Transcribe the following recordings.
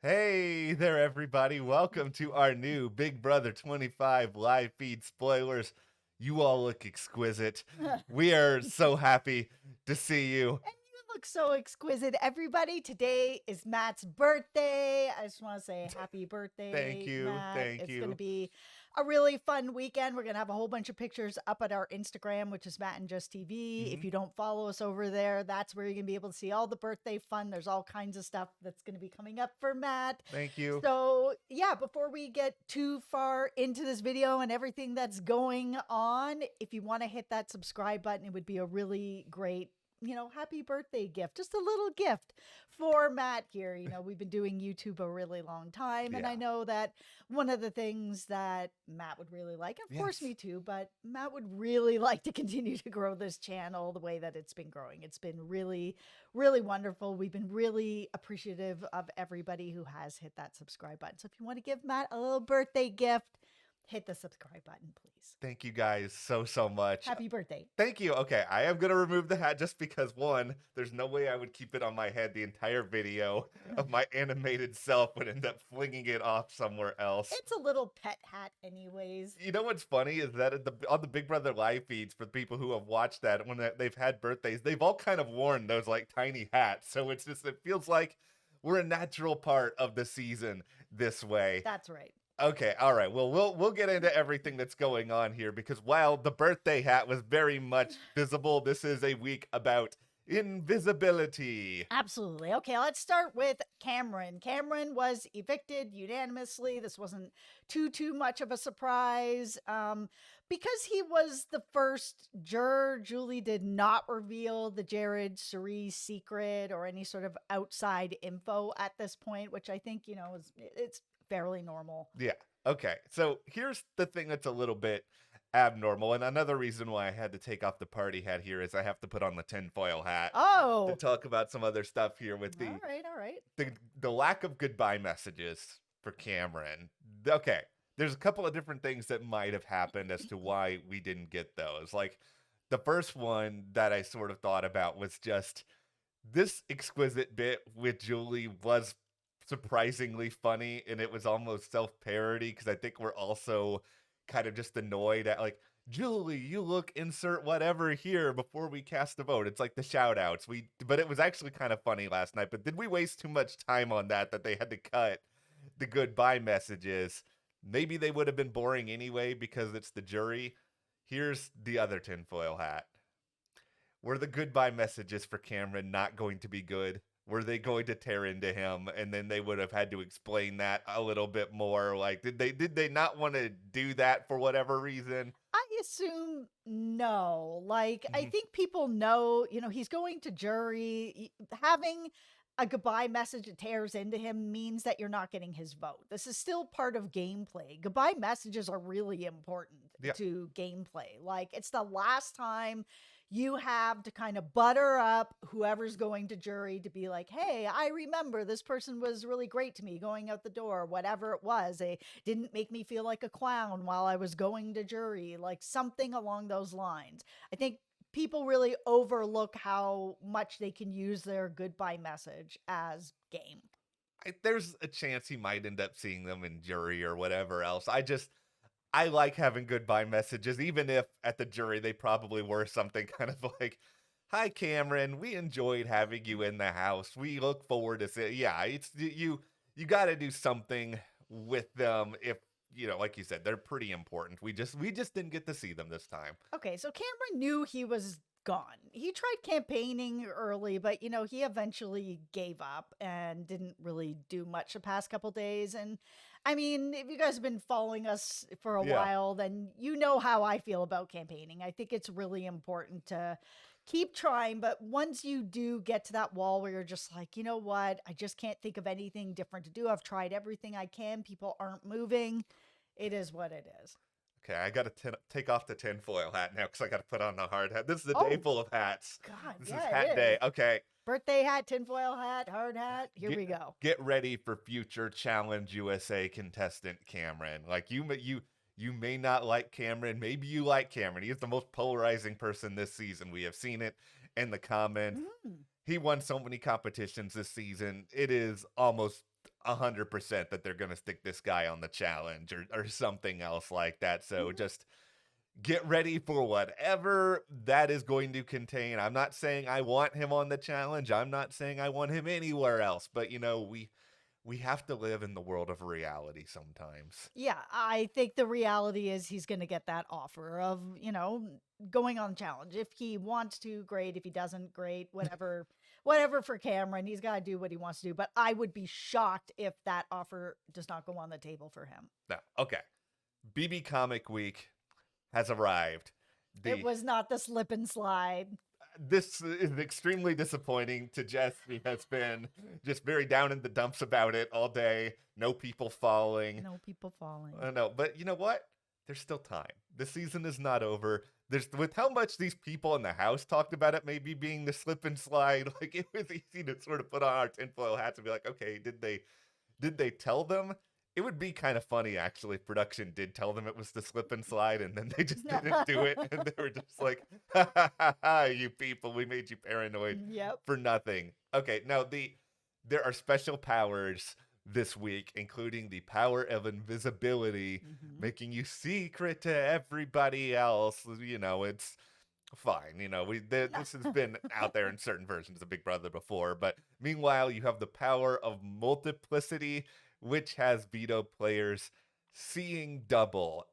Hey there, everybody. Welcome to our new Big Brother 25 live feed spoilers. You all look exquisite. And We are so happy to see you. you look so exquisite, everybody. Today is Matt's birthday. I just want to say happy Thank birthday, you. Matt. Thank It's going to you. be a really fun weekend. We're going to have a whole bunch of pictures up at our Instagram, which is Matt and Just TV. If Mhm. you don't follow us over there, that's where you're going to be able to see all the birthday fun. There's all kinds of stuff that's going to be coming up for Matt. Thank you. So, yeah, before we get too far into this video and everything that's going on, if you want to hit that subscribe button, it would be a really great happy birthday gift, just a little gift for Matt here. We've been doing YouTube a really long time, and I Yeah. know that one of the things that Matt would really like, of course, Yes. me too, but Matt would really like to continue to grow this channel the way that it's been growing. It's been really, really wonderful. We've been really appreciative of everybody who has hit that subscribe button. So if you want to give Matt a little birthday gift, hit the subscribe button, please. Thank you guys so much. Happy birthday. Thank you. Okay, I am going to remove the hat just because, one, there's no way I would keep it on my head the entire video of my animated self would end up flinging it off somewhere else. It's a little pet hat anyways. You know what's funny is that on the Big Brother live feeds for the people who have watched that when they've had birthdays, they've all kind of worn those like tiny hats. So it feels like we're a natural part of the season this way. That's right. Okay, all right. Well, we'll get into everything that's going on here because while the birthday hat was very much visible, this is a week about invisibility. Absolutely. Okay, let's start with Cameron. Cameron was evicted unanimously. This wasn't too much of a surprise. Because he was the first juror, Julie did not reveal the Jared Cerise secret or any sort of outside info at this point, which I think, it's fairly normal. Yeah. Okay. So here's the thing that's a little bit abnormal, and another reason why I had to take off the party hat here is I have to put on the tinfoil hat to Oh, talk about some other stuff here with all right, all right. the lack of goodbye messages for Cameron. Okay. There's a couple of different things that might have happened as to why we didn't get those. Like the first one that I sort of thought about was just this exquisite bit with Julie was surprisingly funny, and it was almost self-parody because I think we're also kind of just annoyed at like, Julie, you look insert whatever here before we cast a vote. It's like the shout outs. But it was actually kind of funny last night. But did we waste too much time on that they had to cut the goodbye messages? Maybe they would have been boring anyway because it's the jury. Here's the other tinfoil hat. Were the goodbye messages for Cameron not going to be good? Were they going to tear into him, and then they would have had to explain that a little bit more? Like, did they not want to do that for whatever reason? I assume no. Like, I Mhm. think people know, he's going to jury. Having a goodbye message that tears into him means that you're not getting his vote. This is still part of gameplay. Goodbye messages are really important Yeah. to gameplay. Like, it's the last time you have to kind of butter up whoever's going to jury to be like, hey, I remember this person was really great to me going out the door, whatever it was. They didn't make me feel like a clown while I was going to jury, like something along those lines. I think people really overlook how much they can use their goodbye message as game. There's a chance he might end up seeing them in jury or whatever else. I like having goodbye messages, even if at the jury they probably were something kind of like, "Hi, Cameron. We enjoyed having you in the house. We look forward to seeing." Yeah, it's you got to do something with them if like you said, they're pretty important. We just didn't get to see them this time. Okay, so Cameron knew he was gone. He tried campaigning early, but he eventually gave up and didn't really do much the past couple days. And I mean, if you guys have been following us for a Yeah. while, then you know how I feel about campaigning. I think it's really important to keep trying, but once you do get to that wall where you're just like, you know what, I just can't think of anything different to do. I've tried everything I can. People aren't moving. It is what it is. Okay, I got to take off the tinfoil hat now because I got to put on the hard hat. This is a day Oh, full of hats. God, This is yeah, hat it day. is. Okay, Birthday hat, tinfoil hat, hard hat. Here get we go. get ready for future Challenge USA contestant Cameron. Like you may not like Cameron. Maybe you like Cameron. He is the most polarizing person this season. We have seen it in the comments. Mm. He won so many competitions this season. It is almost 100% that they're going to stick this guy on the challenge or something else like that. So just get ready for whatever that is going to contain. I'm not saying I want him on the challenge. I'm not saying I want him anywhere else, but we have to live in the world of reality sometimes. Yeah, I think the reality is he's going to get that offer of, going on challenge. If he wants to, great. If he doesn't, great. Whatever for Cameron. He's got to do what he wants to do. But I would be shocked if that offer does not go on the table for him. No, okay. BB Comic Week has arrived. It was not the slip and slide. This is extremely disappointing to Jess, who has been just very down in the dumps about it all day. No people falling. No people falling. I know, but you know what? There's still time. The season is not over. There's with how much these people in the house talked about it maybe being the slip and slide. Like, it was easy to sort of put on our tinfoil hats and be like, okay, did they tell them? It would be kind of funny, actually, if production did tell them it was the slip and slide, and then they just didn't do it, and they were just like, ha, ha, ha, ha, you people, we made you paranoid for nothing. Okay, now there are special powers this week, including the power of invisibility, making you secret to everybody else. It's fine. This has been out there in certain versions of Big Brother before, but meanwhile, you have the power of multiplicity, which has veto players seeing double.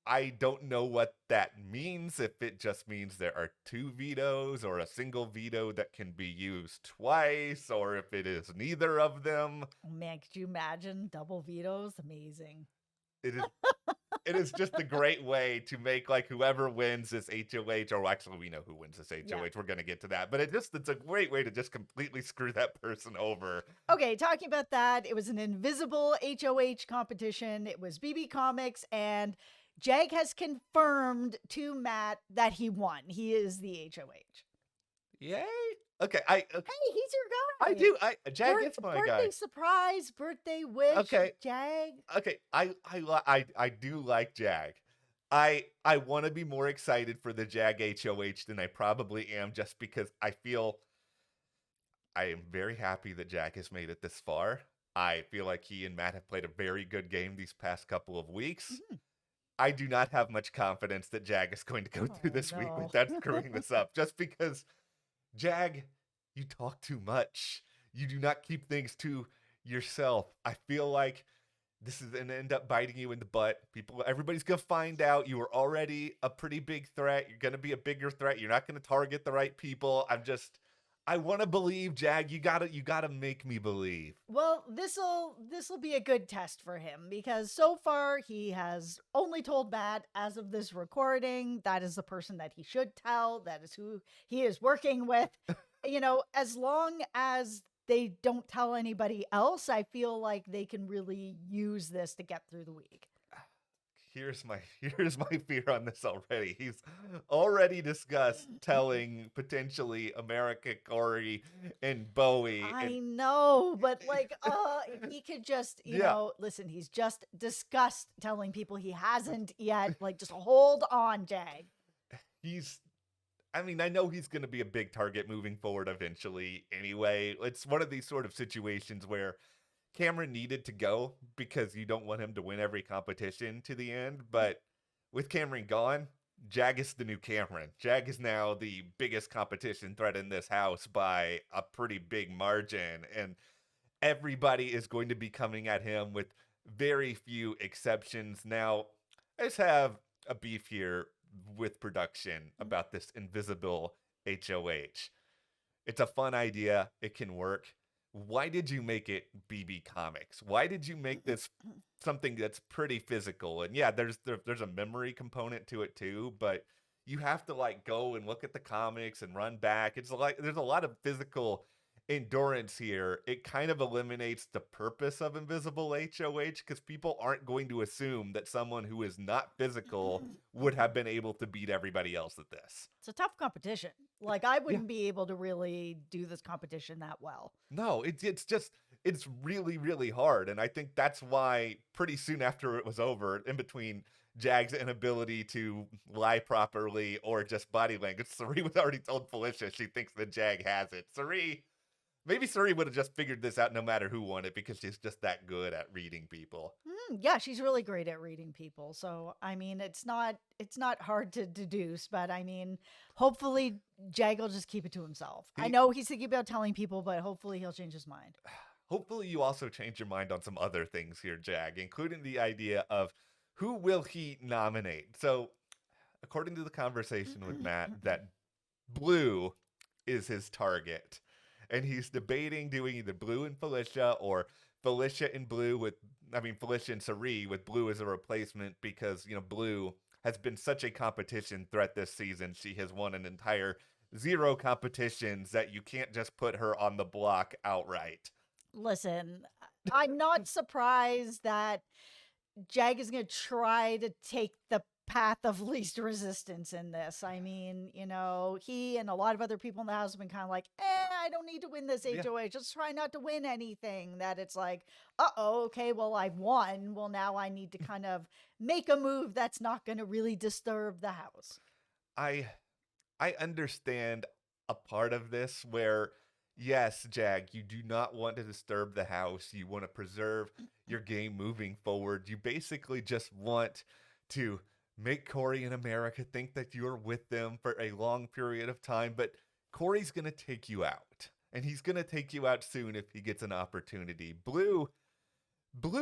I don't know what that means, if it just means there are 2 vetoes or a single veto that can be used twice, or if it is neither of them. Oh man, could you imagine double vetoes? Amazing. It is just a great way to make, like, whoever wins this HOH, or actually we know who wins this HOH. Yeah. We're going to get to that, but it's a great way to just completely screw that person over. Okay, talking about that, it was an invisible HOH competition. It was BB Comics, and Jag has confirmed to Matt that he won. He is the HOH. Yay! Okay, Hey, he's your guy. I do. Jag is my guy. Birthday surprise, birthday wish. Okay, Jag. Okay, I do like Jag. I want to be more excited for the Jag HOH than I probably am, just because I am very happy that Jag has made it this far. I feel like he and Matt have played a very good game these past couple of weeks. I do not have much confidence that Jag is going to go through this week without screwing this up, just because, Jag, you talk too much. You do not keep things to yourself. I feel like this is going to end up biting you in the butt. Everybody's going to find out you were already a pretty big threat. You're going to be a bigger threat. You're not going to target the right people. I want to believe, Jag. You gotta make me believe. Well, this'll be a good test for him, because so far he has only told Matt as of this recording. That is the person that he should tell. That is who he is working with. As long as they don't tell anybody else, I feel like they can really use this to get through the week. Here's my fear on this already. He's already discussed telling potentially America, Corey, and Bowie. I know, but if he could just, listen, he's just discussed telling people he hasn't yet. Like, just hold on, Jag. I know he's going to be a big target moving forward eventually anyway. It's one of these sort of situations where Cameron needed to go because you don't want him to win every competition to the end. But with Cameron gone, Jag is the new Cameron. Jag is now the biggest competition threat in this house by a pretty big margin. And everybody is going to be coming at him with very few exceptions. Now, I just have a beef here with production about this invisible HOH. It's a fun idea. It can work. Why did you make it BB Comics? Why did you make this something that's pretty physical? And yeah, there's a memory component to it too, but you have to go and look at the comics and run back. There's a lot of physical endurance here. It kind of eliminates the purpose of Invisible HOH, because people aren't going to assume that someone who is not physical would have been able to beat everybody else at this. It's a tough competition. I wouldn't be able to really do this competition that well. No, it's really, really hard. And I think that's why pretty soon after it was over, in between Jag's inability to lie properly or just body language, Cirie was already told Felicia she thinks that Jag has it. Cirie, Maybe Suri would have just figured this out no matter who won it because she's just that good at reading people. Yeah, she's really great at reading people. So I mean, it's not hard to deduce, but I mean, hopefully Jag will just keep it to himself. I He know he's thinking about telling people, but hopefully he'll change his mind. Hopefully you also change your mind on some other things here, Jag, including the idea of who will he nominate. So, according to the conversation with Matt, that Blue is his target. And he's debating doing either Blue and Felicia or Felicia and Blue Felicia and Sari with Blue as a replacement because, Blue has been such a competition threat this season. She has won an entire 0 competitions that you can't just put her on the block outright. Listen, I'm not surprised that Jag is going to try to take the path of least resistance in this. I mean, he and a lot of other people in the house have been kind of like, I don't need to win this Yeah. HOH. Just try not to win anything. That it's like, okay, well, I've won. Well, now I need to kind of make a move that's not going to really disturb the house. I I understand a part of this where, yes, Jag, you do not want to disturb the house. You want to preserve your game moving forward. You basically just want to make Corey and America think that you're with them for a long period of time. But Corey's going to take you out. And he's going to take you out soon if he gets an opportunity. Blue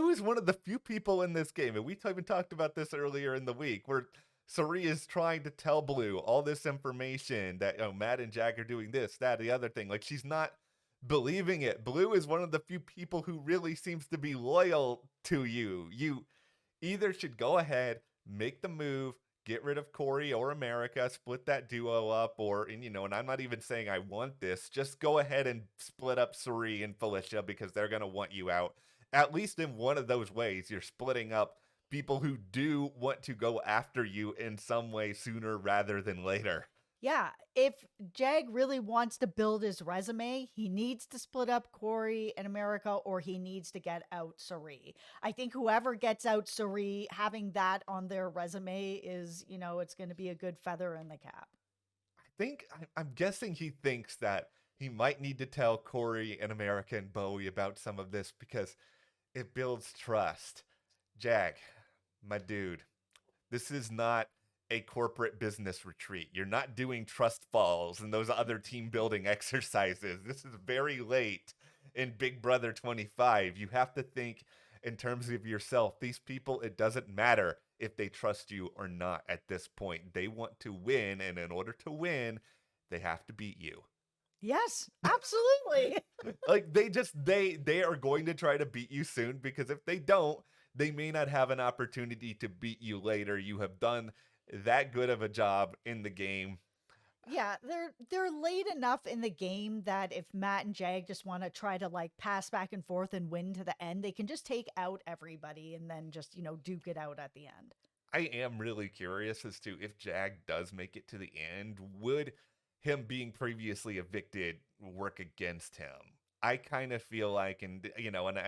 is one of the few people in this game, and we even talked about this earlier in the week, where Sari is trying to tell Blue all this information that Matt and Jack are doing this, that, the other thing. Like, she's not believing it. Blue is one of the few people who really seems to be loyal to you. You either should go ahead, make the move, get rid of Corey or America, split that duo up, and I'm not even saying I want this, just go ahead and split up Suri and Felicia because they're going to want you out. At least in one of those ways, you're splitting up people who do want to go after you in some way sooner rather than later. Yeah, if Jag really wants to build his resume, he needs to split up Corey and America or he needs to get out Sari. I think whoever gets out Sari, having that on their resume is, it's going to be a good feather in the cap. I'm guessing he thinks that he might need to tell Corey and America and Bowie about some of this because it builds trust. Jag, my dude, this is not a corporate business retreat. You're not doing trust falls and those other team building exercises. This is very late in Big Brother 25. You have to think in terms of yourself. These people, it doesn't matter if they trust you or not at this point. They want to win, and in order to win, they have to beat you. Yes, absolutely. Like they are going to try to beat you soon because if they don't, they may not have an opportunity to beat you later. You have done that good of a job in the game. Yeah, they're late enough in the game that if Matt and Jag just want to try to like pass back and forth and win to the end, they can just take out everybody and then just, duke it out at the end. I am really curious as to if Jag does make it to the end, would him being previously evicted work against him? I kind of feel like, and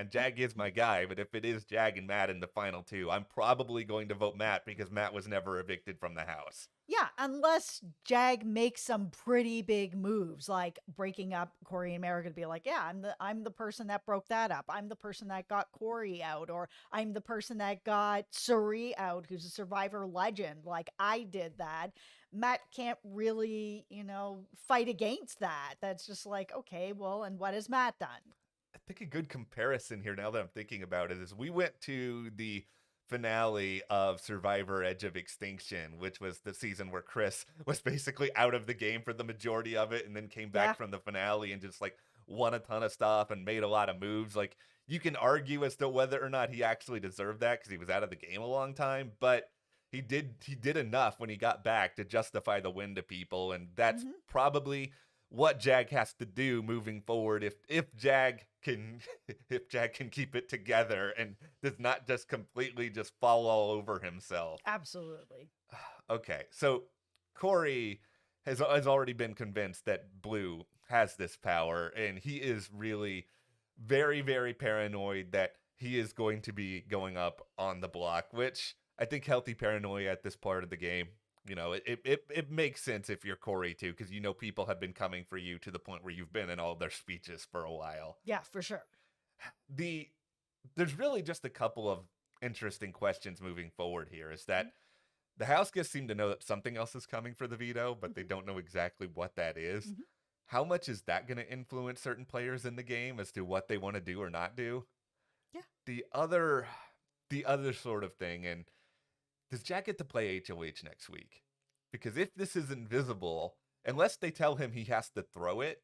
Jag is my guy, but if it is Jag and Matt in the final two, I'm probably going to vote Matt because Matt was never evicted from the house. Yeah, unless Jag makes some pretty big moves, like breaking up Corey and America to be like, yeah, I'm the person that broke that up. I'm the person that got Corey out, or I'm the person that got Suri out, who's a Survivor legend. Like I did that. Matt can't really, fight against that. That's just like, okay, well, and what has Matt done? I think a good comparison here, now that I'm thinking about it, is we went to the finale of Survivor Edge of Extinction, which was the season where Chris was basically out of the game for the majority of it and then came back Yeah. from the finale and just like won a ton of stuff and made a lot of moves. Like you can argue as to whether or not he actually deserved that because he was out of the game a long time, but he did enough when he got back to justify the win to people, and that's Hmm. probably what Jag has to do moving forward if Jag can if Jag can keep it together and does not just completely just fall all over himself. Absolutely. Okay, so Corey has already been convinced that Blue has this power, and he is really very, very paranoid that he is going to be going up on the block, which I think healthy paranoia at this part of the game You know, it makes sense if you're Corey too, because you know people have been coming for you to the point where you've been in all their speeches for a while. Yeah, for sure. The There's really just a couple of interesting questions moving forward here. Is that the House guests seem to know that something else is coming for the veto, but they Mhm. don't know exactly what that is. Mhm. How much is that going to influence certain players in the game as to what they want to do or not do? Yeah. The other the other sort of thing, and does Jack get to play HOH next week? Because if this is invisible, unless they tell him he has to throw it,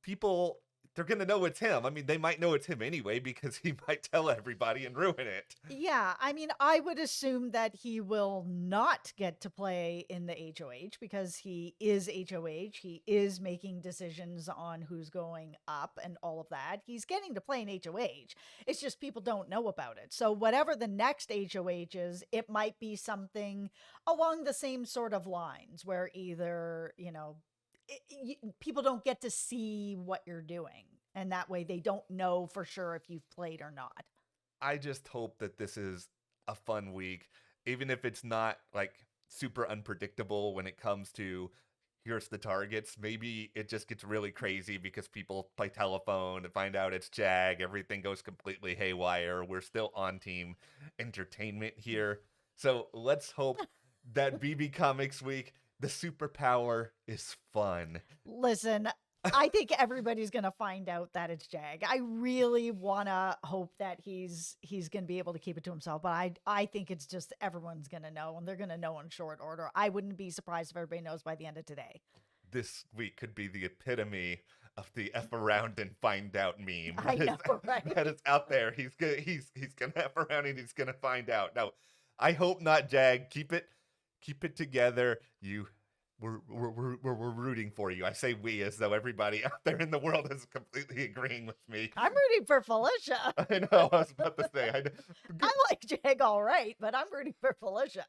people, they're gonna know it's him. I mean, they might know it's him anyway because he might tell everybody and ruin it. Yeah, I mean, I would assume that he will not get to play in the HOH because he is HOH. He is making decisions on who's going up and all of that. He's getting to play in HOH. It's just people don't know about it. So, whatever the next HOH is, it might be something along the same sort of lines where either, people don't get to see what you're doing. And that way they don't know for sure if you've played or not. I just hope that this is a fun week, even if it's not like super unpredictable when it comes to here's the targets. Maybe it just gets really crazy because people play telephone and find out it's Jag. Everything goes completely haywire. We're still on team entertainment here. So let's hope that BB Comics Week, the superpower is fun. Listen, I think everybody's gonna find out that it's Jag. I really wanna hope that he's gonna be able to keep it to himself, but I think it's just everyone's gonna know, and they're gonna know in short order. I wouldn't be surprised if everybody knows by the end of today. This week could be the epitome of the F around and find out meme I know, right? that is out there. He's gonna F around and he's gonna find out. Now, I hope not, Jag. Keep it together. We're rooting for you. I say we as though everybody out there in the world is completely agreeing with me. I'm rooting for Felicia. I know. I was about to say. I like Jag all right, but I'm rooting for Felicia.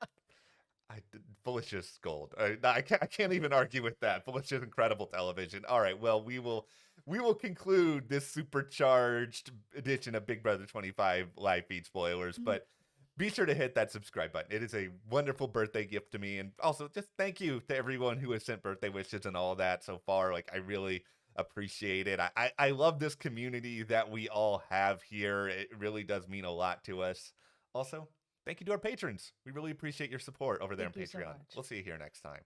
Felicia's gold. I can't even argue with that. Felicia's incredible television. All right, well, we will conclude this supercharged edition of Big Brother 25 live feed spoilers, but be sure to hit that subscribe button. It is a wonderful birthday gift to me, and also just thank you to everyone who has sent birthday wishes and all of that so far. Like, I really appreciate it. I love this community that we all have here. It really does mean a lot to us. Also, thank you to our patrons. We really appreciate your support over there on Thank you so Patreon. much. We'll see you here next time.